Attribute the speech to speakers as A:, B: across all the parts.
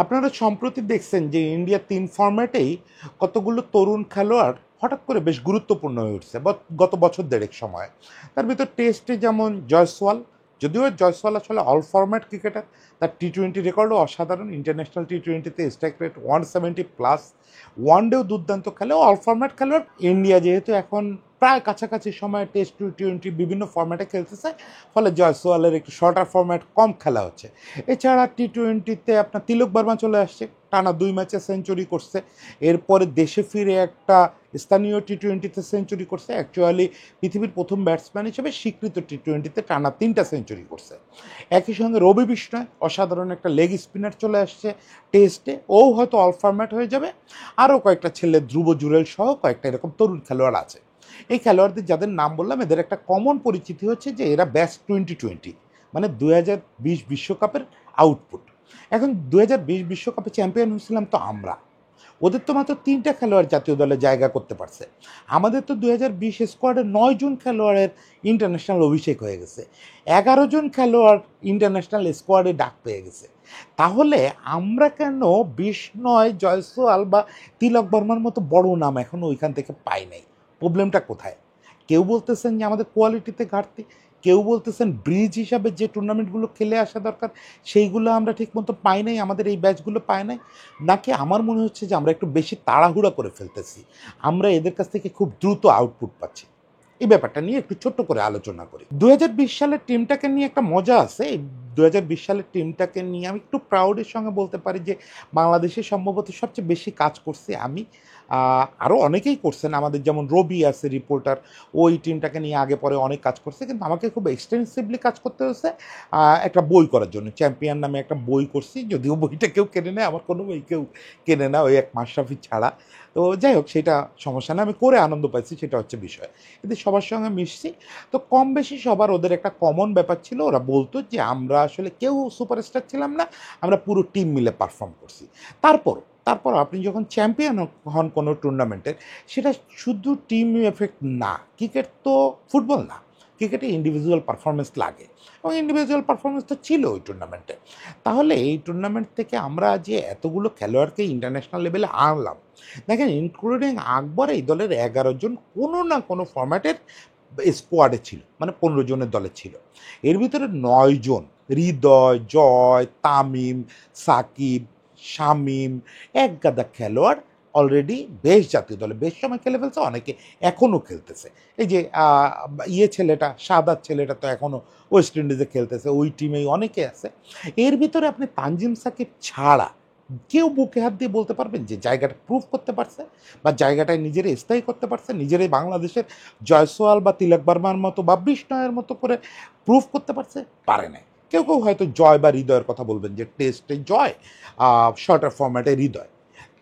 A: আপনারা সম্প্রতি দেখছেন যে ইন্ডিয়া ৩ ফরম্যাটেই কতগুলো তরুণ খেলোয়াড় হঠাৎ করে বেশ গুরুত্বপূর্ণ হয়ে উঠছে গত বছর দেড়েক সময়। তার ভিতর টেস্টে যেমন জয়সওয়াল, যদিও জয়সওয়াল আসলে অল ফরম্যাট ক্রিকেটার, তার টি-20 রেকর্ডও অসাধারণ। ইন্টারন্যাশনাল টি-20তে স্ট্রাইক রেট 170+, ওয়ানডেও দুর্দান্ত খেলে, অল ফরম্যাট খেলোয়াড়। ইন্ডিয়া যেহেতু এখন প্রায় কাছাকাছি সময়ে টেস্ট টি-20 বিভিন্ন ফরম্যাটে খেলতেছে, ফলে জয়সওয়ালের একটু শর্টার ফরম্যাট কম খেলা হচ্ছে। এছাড়া টি-20তে আপনার তিলক বর্মা চলে আসছে, টানা 2 ম্যাচে সেঞ্চুরি করছে। এরপরে দেশে ফিরে একটা স্থানীয় টি-20তে সেঞ্চুরি করছে। অ্যাকচুয়ালি পৃথিবীর প্রথম ব্যাটসম্যান হিসেবে স্বীকৃত টি-20তে টানা 3টা সেঞ্চুরি করছে। একই সঙ্গে রবি বিষ্ণয় অসাধারণ একটা লেগ স্পিনার চলে আসছে টেস্টে, ও হয়তো অল ফরম্যাট হয়ে যাবে। আরও কয়েকটা ছেলে, ধ্রুব জুরেল সহ কয়েকটা এরকম তরুণ খেলোয়াড় আছে। এই খেলোয়াড়দের যাদের নাম বললাম, এদের একটা কমন পরিচিতি হচ্ছে যে এরা বেস্ট 2020, মানে 2020 বিশ্বকাপের আউটপুট। এখন 2020 বিশ্বকাপে চ্যাম্পিয়ন হয়েছিলাম তো আমরা, ওদের তো মাত্র 3টা খেলোয়াড় জাতীয় দলে জায়গা করতে পারছে। আমাদের তো 2020 স্কোয়াডে 9 জন খেলোয়াড়ের ইন্টারন্যাশনাল অভিষেক হয়ে গেছে, 11 জন খেলোয়াড় ইন্টারন্যাশনাল স্কোয়াডে ডাক পেয়ে গেছে। তাহলে আমরা কেন বিষ্ণয়, জয়সওয়াল বা তিলক বর্মার মতো বড় নাম এখনও ওইখান থেকে পাই নাই? প্রবলেমটা কোথায়? কেউ বলতেছেন যে আমাদের কোয়ালিটিতে ঘাটতি, কেউ বলতেছেন ব্রিজ হিসাবে যে টুর্নামেন্টগুলো খেলে আসা দরকার সেইগুলো আমরা ঠিকমতো পাই নাই, আমাদের এই ব্যাচগুলো পায় নাই। নাকি আমার মনে হচ্ছে যে আমরা একটু বেশি তাড়াহুড়া করে ফেলতেছি, আমরা এদের কাছ থেকে খুব দ্রুত আউটপুট পাচ্ছি? এই ব্যাপারটা নিয়ে একটু ছোট্ট করে আলোচনা করি। 2020 সালের টিমটাকে নিয়ে একটা মজা আছে। এই 2020 সালের টিমটাকে নিয়ে আমি একটু প্রাউডের সঙ্গে বলতে পারি যে বাংলাদেশে সম্ভবত সবচেয়ে বেশি কাজ করছি আমি। আরও অনেকেই করছেন, আমাদের যেমন রবি আছে রিপোর্টার, ওই টিমটাকে নিয়ে আগে পরে অনেক কাজ করছে, কিন্তু আমাকে খুব এক্সটেন্সিভলি কাজ করতে হয়েছে একটা বই করার জন্য। চ্যাম্পিয়ন নামে একটা বই করছি, যদিও বইটা কেউ কেনে নেয়, আমার কোনো বই কেউ কেনে না, ওই এক মাশরাফি ছাড়া। তো যাই হোক, সেটা সমস্যা না, আমি করে আনন্দ পাইছি, সেটা হচ্ছে বিষয়। কিন্তু সবার সঙ্গে মিশছি, তো কম বেশি সবার ওদের একটা কমন ব্যাপার ছিল, ওরা বলতো যে আমরা আসলে কেউ সুপারস্টার ছিলাম না, আমরা পুরো টিম মিলে পারফর্ম করছি। তারপর আপনি যখন চ্যাম্পিয়ন হন কোনো টুর্নামেন্টের, সেটা শুধু টিম এফেক্ট না। ক্রিকেট তো ফুটবল না, ক্রিকেটে ইন্ডিভিজুয়াল পারফরমেন্স লাগে, এবং ইন্ডিভিজুয়াল পারফরমেন্স তো ছিল ওই টুর্নামেন্টে। তাহলে এই টুর্নামেন্ট থেকে আমরা যে এতগুলো খেলোয়াড়কে ইন্টারন্যাশনাল লেভেলে আনলাম, দেখেন ইনক্লুডিং আকবর, এই দলের 11 জন কোনো না কোনো ফরম্যাটের স্কোয়াডে ছিল, মানে 15 জনের দলে ছিল। এর ভিতরে 9 জন, হৃদয়, জয়, তামিম, সাকিব, শামিম, এক গাদা খেলোয়াড় অলরেডি বেশ জাতীয় দলে বেশ সময় খেলে ফেলছে, অনেকে এখনও খেলতেছে। এই যে ছেলেটা, সাদাত ছেলেটা তো এখনও ওয়েস্ট ইন্ডিজে খেলতেছে, ওই টিমেই অনেকে আছে। এর ভিতরে আপনি তানজিম সাকিব ছাড়া কেউ বুকে হাত দিয়ে বলতে পারবেন যে জায়গাটা প্রুভ করতে পারছে, বা জায়গাটায় নিজেরা স্থায়ী করতে পারছে, নিজেরাই বাংলাদেশের জয়সওয়াল বা তিলক বর্মার মতো বা বিষ্ণয়ের মতো করে প্রুভ করতে পারছে? পারে নাই। কেউ কেউ হয়তো জয় বা হৃদয়ের কথা বলবেন, যে টেস্টে জয়, শর্টার ফরম্যাটে হৃদয়।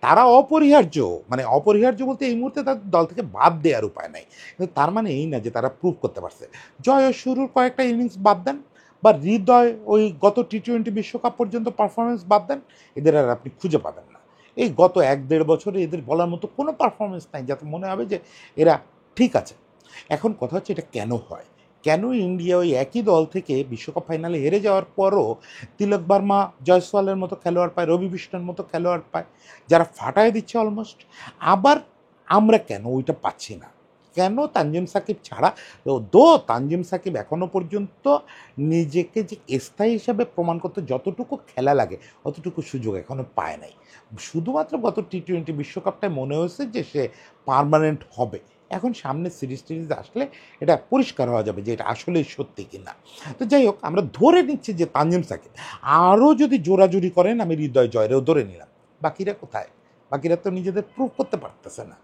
A: তারা অপরিহার্য, মানে অপরিহার্য বলতে এই মুহূর্তে তার দল থেকে বাদ দেওয়ার উপায় নাই, কিন্তু তার মানে এই না যে তারা প্রুভ করতে পারছে। জয় শুরুর কয়েকটা ইনিংস বাদ দেন, বা হৃদয় ওই গত টি-20 বিশ্বকাপ পর্যন্ত পারফরমেন্স বাদ দেন, এদের আর আপনি খুঁজে পাবেন না। এই গত 1-1.5 বছরে এদের বলার মতো কোনো পারফরমেন্স নাই যাতে মনে হবে যে এরা ঠিক আছে। এখন কথা হচ্ছে এটা কেন হয়? কেন ইন্ডিয়া ওই একই দল থেকে বিশ্বকাপ ফাইনালে হেরে যাওয়ার পরও তিলক বর্মা, জয়সওয়ালের মতো খেলোয়াড় পায়, রবি বিষ্ণুর মতো খেলোয়াড় পায়, যারা ফাটায় দিচ্ছে অলমোস্ট? আবার আমরা কেন ওইটা পাচ্ছি না? কেন তানজিম সাকিব ছাড়া? তানজিম সাকিব এখনও পর্যন্ত নিজেকে যে স্থায়ী হিসাবে প্রমাণ করতে যতটুকু খেলা লাগে অতটুকু সুযোগ এখনও পায় নাই। শুধুমাত্র গত টি-20 বিশ্বকাপটায় মনে হয়েছে যে সে পার্মানেন্ট হবে। এখন সামনে সিরিজ টিরিজ আসলে এটা পরিষ্কার হওয়া যাবে যে এটা আসলেই সত্যি কিনা। তো যাই হোক, আমরা ধরে নিচ্ছি যে তানজিম সাকিব, আরও যদি জোরাজুরি করেন আমি হৃদয় জয়রেও ধরে নিলাম। বাকিরা কোথায়? বাকিরা তো নিজেদের প্রুভ করতে পারতেছে না,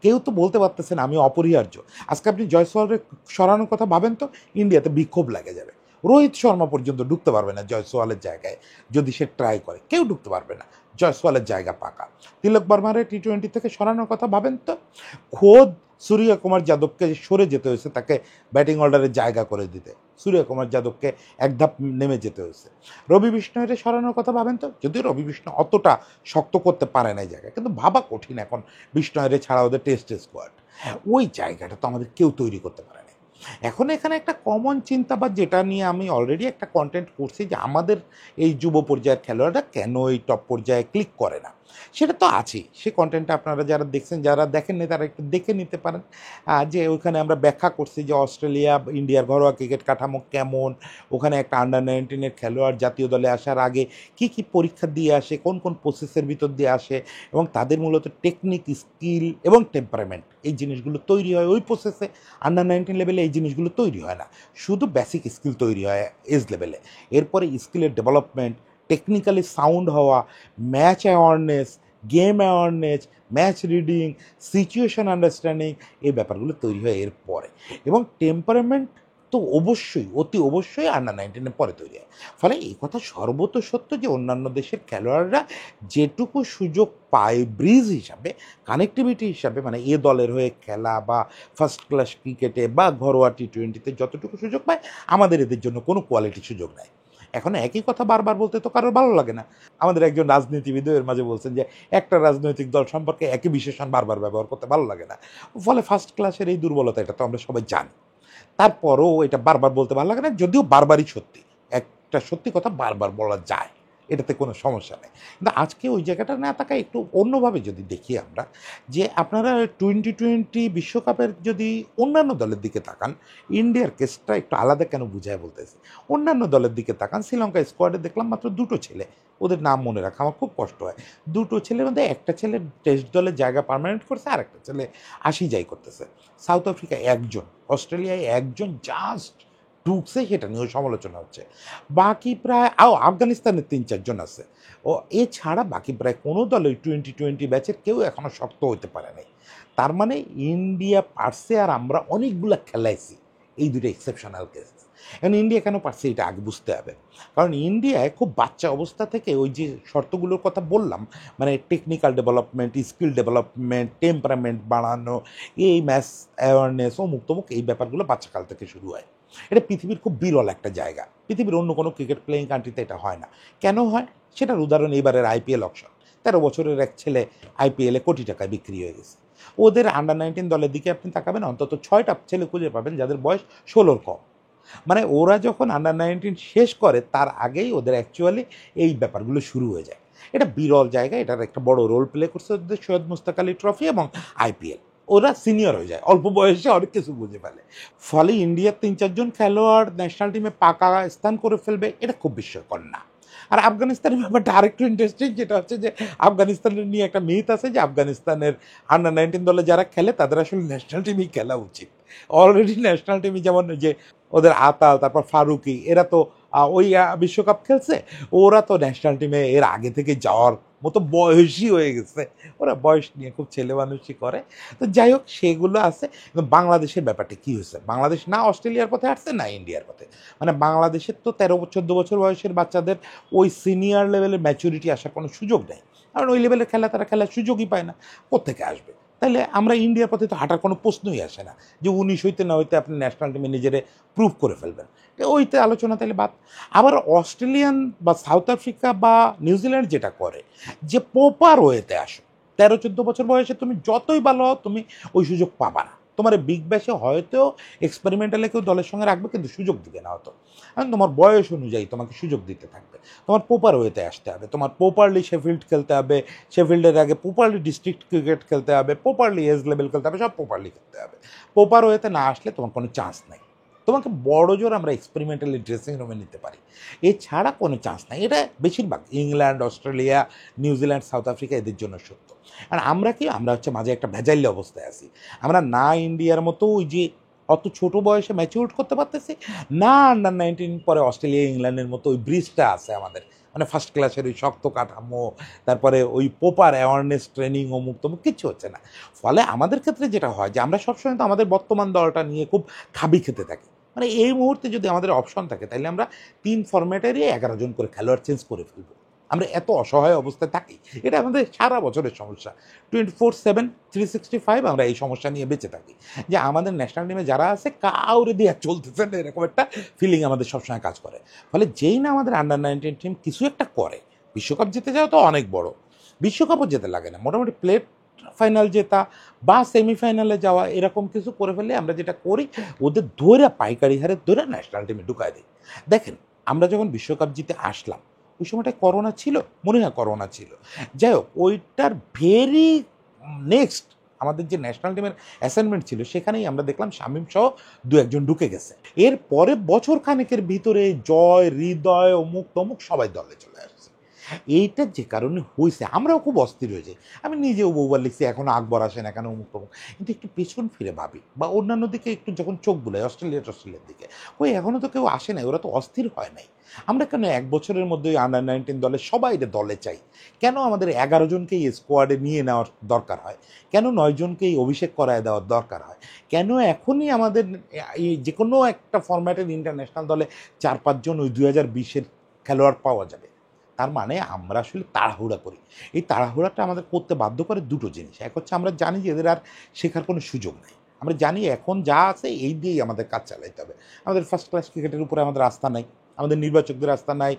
A: কেউ তো বলতে পারতেছে না আমি অপরিহার্য। আজকে আপনি জয়সওয়ালের সরানোর কথা ভাবেন তো, ইন্ডিয়াতে বিক্ষোভ লাগে যাবে। রোহিত শর্মা পর্যন্ত ঢুকতে পারবে না জয়সওয়ালের জায়গায়, যদি সে ট্রাই করে কেউ ঢুকতে পারবে না, জয়সওয়ালের জায়গা পাকা। তিলক বর্মারে টি-20 থেকে সরানোর কথা ভাবেন তো, খোদ সূর্যকুমার যাদবকে সরে যেতে হয়েছে তাকে ব্যাটিং অর্ডারে জায়গা করে দিতে, সূর্যকুমার যাদবকে এক ধাপ নেমে যেতে হয়েছে। রবি বিষ্ণয়ের সরানোর কথা ভাবেন তো, যদিও রবি বিষ্ণু অতটা শক্ত করতে পারে না এই জায়গায়, কিন্তু ভাবা কঠিন এখন বিষ্ণয়ের ছাড়া ওদের টেস্ট স্কোয়াড, ওই জায়গাটা তো আমাদের কেউ তৈরি করতে পারে না। এখন এখানে একটা কমন চিন্তা বা যেটা নিয়ে আমি অলরেডি একটা কন্টেন্ট করছি যে আমাদের এই যুব পর্যায়ের খেলোয়াড়রা কেন এই টপ পর্যায়ে ক্লিক করে না, সেটা তো আছেই। সে কন্টেন্টটা আপনারা যারা দেখছেন, যারা দেখেননি তারা একটু দেখে নিতে পারেন। যে ওইখানে আমরা ব্যাখ্যা করছি যে অস্ট্রেলিয়া ইন্ডিয়ার ঘরোয়া ক্রিকেট কাঠামো কেমন, ওখানে একটা আন্ডার 19-এর খেলোয়াড় জাতীয় দলে আসার আগে কি কি পরীক্ষা দিয়ে আসে, কোন কোন প্রসেসের ভিতর দিয়ে আসে, এবং তাদের মূলত টেকনিক, স্কিল এবং টেম্পারামেন্ট এই জিনিসগুলো তৈরি হয় ওই প্রসেসে। আন্ডার 19 লেভেলে এই জিনিসগুলো তৈরি হয় না, শুধু বেসিক স্কিল তৈরি হয় এজ লেভেলে। এরপরে স্কিলের ডেভেলপমেন্ট, টেকনিক্যালি সাউন্ড হওয়া, match awareness, game awareness, match reading, situation understanding, এই ব্যাপারগুলো তৈরি হয় এরপরে। এবং টেম্পারামেন্ট তো অবশ্যই, অতি অবশ্যই আন্ডার 19-এর পরে তৈরি হয়। ফলে এই কথা সর্বত সত্য যে অন্যান্য দেশের খেলোয়াড়রা যেটুকু সুযোগ পায় ব্রিজ হিসাবে, কানেক্টিভিটি হিসাবে, মানে এ দলের হয়ে খেলা বা ফার্স্ট ক্লাস ক্রিকেটে বা ঘরোয়া টি-20-তে যতটুকু সুযোগ পায়, আমাদের এদের জন্য কোনো কোয়ালিটি সুযোগ নাই। এখন একই কথা বারবার বলতে তো কারোর ভালো লাগে না। আমাদের একজন রাজনীতিবিদও এর মাঝে বলছেন যে একটা রাজনৈতিক দল সম্পর্কে একই বিশেষণ বারবার ব্যবহার করতে ভালো লাগে না। ফলে ফার্স্ট ক্লাসের এই দুর্বলতা, এটা তো আমরা সবাই জানি। তারপরও এটা বারবার বলতে ভালো লাগে না, যদিও বারবারই সত্যি। একটা সত্যি কথা বারবার বলা যায়, এটাতে কোনো সমস্যা নেই। কিন্তু আজকে ওই জায়গাটা না তাকায় একটু অন্যভাবে যদি দেখি আমরা, যে আপনারা 2020 বিশ্বকাপের যদি অন্যান্য দলের দিকে তাকান, ইন্ডিয়ার কেসটা একটু আলাদা কেন বুঝায় বলতেছি। অন্যান্য দলের দিকে তাকান, শ্রীলঙ্কা স্কোয়াডে দেখলাম মাত্র দুটো ছেলে, ওদের নাম মনে রাখা আমার খুব কষ্ট হয়। দুটো ছেলের মধ্যে একটা ছেলে টেস্ট দলের জায়গা পার্মানেন্ট করছে, আর একটা ছেলে আসি যাই করতেছে। সাউথ আফ্রিকা একজন, অস্ট্রেলিয়ায় একজন জাস্ট ঢুকছে, সেটা নিয়েও সমালোচনা হচ্ছে। বাকি প্রায় আফগানিস্তানের 3-4 জন আছে। ও এছাড়া বাকি প্রায় কোনো দল ওই 2020 ব্যাচের কেউ এখনও শক্ত হতে পারে নাই। তার মানে ইন্ডিয়া পারছে, আর আমরা অনেকগুলা খেলাইছি। এই দুটো এক্সেপশনাল কেস। এখন ইন্ডিয়া কেন পারছে এটা আগে বুঝতে হবে। কারণ ইন্ডিয়ায় খুব বাচ্চা অবস্থা থেকে ওই যে শর্তগুলোর কথা বললাম, মানে technical development, skill development, temperament বাড়ানো, এই ম্যাচ অ্যাওয়ারনেস, অমুক তমুক, এই ব্যাপারগুলো বাচ্চাকাল থেকে শুরু হয়। এটা পৃথিবীর খুব বিরল একটা জায়গা, পৃথিবীর অন্য কোনো ক্রিকেট প্লেয়িং কান্ট্রিতে এটা হয় না। কেন হয় সেটার উদাহরণ এবারের আইপিএল অকশন। 13 বছরের এক ছেলে আইপিএলে কোটি টাকায় বিক্রি হয়ে গেছে। ওদের আন্ডার 19 দলের দিকে আপনি তাকাবেন, অন্তত 6টা ছেলে খুঁজে পাবেন যাদের বয়স 16-র কম। মানে ওরা যখন আন্ডার 19 শেষ করে তার আগেই ওদের অ্যাকচুয়ালি এই ব্যাপারগুলো শুরু হয়ে যায়। এটা বিরল জায়গা, এটার একটা বড় রোল প্লে করছে ওদের সৈয়দ মুস্তাক আলী ট্রফি এবং আইপিএল। ওরা সিনিয়র হয়ে যায়, অল্প বয়সে অনেক কিছু বুঝে ফেলে। ফলে ইন্ডিয়ার 3-4 জন খেলোয়াড় ন্যাশনাল টিমে পাকা স্থান করে ফেলবে, এটা খুব বিস্ময়কর না। আর আফগানিস্তানের ব্যাপারটা আরেকটু ইন্টারেস্টিং, যেটা হচ্ছে যে আফগানিস্তানের নিয়ে একটা মিথ আছে যে আফগানিস্তানের আন্ডার 19 দলে যারা খেলে তাদের আসলে ন্যাশনাল টিমই খেলা উচিত। অলরেডি ন্যাশনাল টিমই, যেমন যে ওদের আতাল, তারপর ফারুকি, এরা তো ওই বিশ্বকাপ খেলছে, ওরা তো ন্যাশনাল টিমে এর আগে থেকে যাওয়ার মতো বয়সী হয়ে গেছে। ওরা বয়স নিয়ে খুব ছেলে মানুষই করে। তো যাই হোক, সেগুলো আছে। কিন্তু বাংলাদেশের ব্যাপারটা কী হয়েছে, বাংলাদেশ না অস্ট্রেলিয়ার পথে আসছে না ইন্ডিয়ার পথে। মানে বাংলাদেশের তো 13-14 বছর বয়সের বাচ্চাদের ওই সিনিয়র লেভেলের ম্যাচুরিটি আসার কোনো সুযোগ নেই। কারণ ওই লেভেলের খেলা তারা খেলার সুযোগই পায় না, কোত্থেকে আসবে। তাহলে আমরা ইন্ডিয়ার পথে তো হাঁটার কোনো প্রশ্নই আসে না যে 19 হইতে না হইতে আপনি ন্যাশনাল টিমে নিজেরে প্রুভ করে ফেলবেন। ওইতে আলোচনা তাহলে বাদ। আবার অস্ট্রেলিয়ান বা সাউথ আফ্রিকা বা নিউজিল্যান্ড যেটা করে, যে প্রপার ওয়েতে আসো, 13-14 বছর বয়সে তুমি যতই ভালো হও, তুমি ওই সুযোগ পাবা না। তোমার বিগ ব্যাশে হয়তো এক্সপেরিমেন্টালে কেউ দলের সঙ্গে রাখবে, কিন্তু সুযোগ দিবে না হতো। কারণ তোমার বয়স অনুযায়ী তোমাকে সুযোগ দিতে থাকবে। তোমার প্রপার ওয়েতে আসতে হবে, তোমার প্রপারলি শেফিল্ড খেলতে হবে, শেফিল্ডের আগে প্রপারলি ডিস্ট্রিক্ট ক্রিকেট খেলতে হবে, প্রপারলি এজ লেভেল খেলতে হবে, সব প্রপারলি খেলতে হবে। প্রপার ওয়েতে না আসলে তোমার কোনো চান্স নাই। তোমাকে বড় জোর আমরা এক্সপেরিমেন্টালি ড্রেসিং রুমে নিতে পারি, এছাড়া কোনো চান্স নাই। এটা বেশিরভাগ England, Australia, New Zealand, south Africa এদের জন্য সত্য। আর আমরা কি, আমরা হচ্ছে মাঝে একটা ভেজাইল অবস্থায় আছি। আমরা না ইন্ডিয়ার মতো ওই যে অত ছোট বয়সে ম্যাচিউর করতে পারতেছি, না আন্ডার 19 পরে অস্ট্রেলিয়া, ইংল্যান্ডের মতো ওই ব্রিজটা আছে আমাদের, মানে ফার্স্ট ক্লাসের ওই শক্ত কাঠামো, তারপরে ওই প্রপার অ্যাওয়ারনেস ট্রেনিং, অমুক তমুক কিচ্ছু হচ্ছে না। ফলে আমাদের ক্ষেত্রে যেটা হয় যে আমরা সবসময় তো আমাদের বর্তমান দলটা নিয়ে খুব খাবি খেতে থাকি। মানে এই মুহূর্তে যদি আমাদের অপশন থাকে, তাহলে আমরা 3 ফরম্যাটেরই 11 জন করে খেলোয়াড় চেঞ্জ করে ফেলবো। আমরা এত অসহায় অবস্থায় থাকি, এটা আমাদের সারা বছরের সমস্যা। 24/7 365 আমরা এই সমস্যা নিয়ে বেঁচে থাকি, যে আমাদের ন্যাশনাল টিমে যারা আছে কাউরে দিয়ে চলতেছে না, এরকম একটা ফিলিং আমাদের সবসময় কাজ করে। ফলে যেই না আমাদের আন্ডার 19 টিম কিছু একটা করে, বিশ্বকাপ জিতে যাওয়া তো অনেক বড়, বিশ্বকাপও যেতে লাগে না, মোটামুটি প্লেট ফাইনাল জেতা বা সেমিফাইনালে যাওয়া এরকম কিছু করে ফেললে আমরা যেটা করি ওদের ধরে পাইকারি হারে ধরে ন্যাশনাল টিমে ঢুকায় দিই। দেখেন আমরা যখন বিশ্বকাপ জিতে আসলাম ওই সময়টায় করোনা ছিল, মনে হয় করোনা ছিল। যাই হোক ওইটার ভেরি নেক্সট আমাদের যে ন্যাশনাল টিমের অ্যাসাইনমেন্ট ছিল সেখানেই আমরা দেখলাম শামীম সহ দু একজন ঢুকে গেছে। এর পরে বছর খানেকের ভিতরে জয় হৃদয় অমুক তমুক সবাই দলে চলে আসছে। এইটা যে কারণে হয়েছে আমরাও খুব অস্থির হয়ে যাই। আমি নিজেও বহুবার লিখছি এখন আকবর আসে না কেন অমুক তমুক, কিন্তু একটু পেছন ফিরে ভাবি বা অন্যান্য দিকে একটু যখন চোখ বুলাই অস্ট্রেলিয়ার দিকে, ওই এখনও তো কেউ আসে নাই, ওরা তো অস্থির হয় নাই। আমরা কেন এক বছরের মধ্যে ওই আন্ডার 19 দলে সবাই দলে চাই? কেন আমাদের 11 জনকেই স্কোয়াডে নিয়ে নেওয়ার দরকার হয়? কেন 9 জনকেই অভিষেক করায় দেওয়ার দরকার হয়? কেন এখনই আমাদের এই যে কোনো একটা ফরম্যাটের ইন্টারন্যাশনাল দলে 4-5 জন ওই 2020-এর খেলোয়াড় পাওয়া যাবে? তার মানে আমরা আসলে তাড়াহুড়া করি। এই তাড়াহুড়াটা আমাদের করতে বাধ্য করে দুটো জিনিস। এক হচ্ছে আমরা জানি যে এদের আর শেখার কোনো সুযোগ নেই। আমরা জানি এখন যা আছে এই দিয়েই আমাদের কাজ চালাইতে হবে। আমাদের ফার্স্ট ক্লাস ক্রিকেটের উপরে আমাদের আস্থা নাই। আমাদের নির্বাচকদের আস্থা নাই,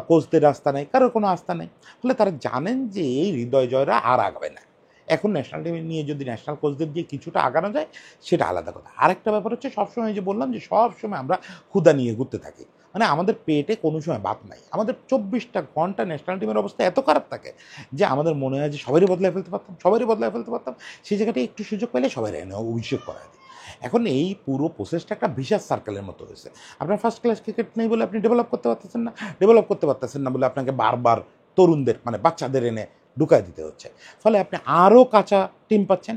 A: কোচদের আস্থা নাই, কারোর কোনো আস্থা নেই। ফলে তারা জানেন যে এই হৃদয় জয়রা আর আগাবে না। এখন ন্যাশনাল টিমে নিয়ে যদি ন্যাশনাল কোচদের দিয়ে কিছুটা আগানো যায় সেটা আলাদা কথা। আরেকটা ব্যাপার হচ্ছে সবসময় যে বললাম যে সবসময় আমরা ক্ষুধা নিয়ে ঘুরতে থাকি। মানে আমাদের পেটে কোনো সময় ভাত নাই। আমাদের 24টা ঘন্টা ন্যাশনাল টিমের অবস্থা এত খারাপ থাকে যে আমাদের মনে হয় যে সবারই বদলায় ফেলতে পারতাম, সবারই বদলায় ফেলতে পারতাম। সেই জায়গাটায় একটু সুযোগ পাইলে সবাই এনে অভিষেক করায় দিই। এখন এই পুরো প্রসেসটা একটা ভিশাস সার্কেলের মতো হয়েছে। আপনার ফার্স্ট ক্লাস ক্রিকেট নেই বলে আপনি ডেভেলপ করতে পারতেছেন না, ডেভেলপ করতে পারতেছেন না বলে আপনাকে বারবার তরুণদের মানে বাচ্চাদের এনে ঢুকায় দিতে হচ্ছে। ফলে আপনি আরও কাঁচা টিম পাচ্ছেন,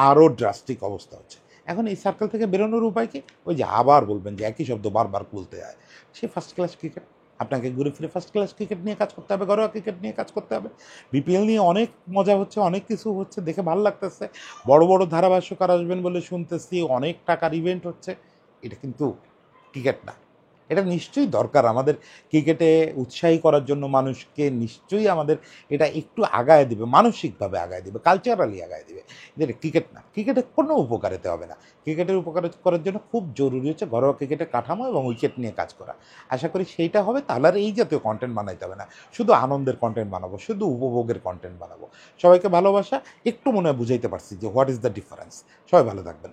A: আরও ড্রাস্টিক অবস্থা হচ্ছে। এখন এই সার্কেল থেকে বেরোনোর উপায় কি? ওই যে আবার বলবেন যে একই শব্দ বারবার বলতে হয়, সে ফার্স্ট ক্লাস ক্রিকেট। আপনাকে ঘুরে ফিরে ফার্স্ট ক্লাস ক্রিকেট নিয়ে কাজ করতে হবে, ঘরোয়া ক্রিকেট নিয়ে কাজ করতে হবে। বিপিএল নিয়ে অনেক মজা হচ্ছে, অনেক কিছু হচ্ছে, দেখে ভালো লাগতেছে। বড় বড় ধারাভাষ্যকার আসবেন বলে শুনতেছি, অনেক টাকার ইভেন্ট হচ্ছে। এটা কিন্তু ক্রিকেট না। এটা নিশ্চয়ই দরকার আমাদের ক্রিকেটে উৎসাহী করার জন্য মানুষকে নিশ্চয়ই আমাদের এটা একটু আগায় দিবে, মানসিকভাবে আগায় দিবে, কালচারালি আগায় দিবে। এটা ক্রিকেট না, ক্রিকেটের কোনো উপকারিতা হবে না। ক্রিকেটের উপকার করার জন্য খুব জরুরি হচ্ছে ঘরোয়া ক্রিকেটের কাঠামো এবং উইকেট নিয়ে কাজ করা। আশা করি সেইটা হবে, তাহলে আর এই জাতীয় কন্টেন্ট বানাইতে হবে না। শুধু আনন্দের কন্টেন্ট বানাবো, শুধু উপভোগের কন্টেন্ট বানাবো। সবাইকে ভালোবাসা, একটু মনে হয় বুঝাইতে পারছি যে হোয়াট ইজ দ্য ডিফারেন্স। সবাই ভালো থাকবেন।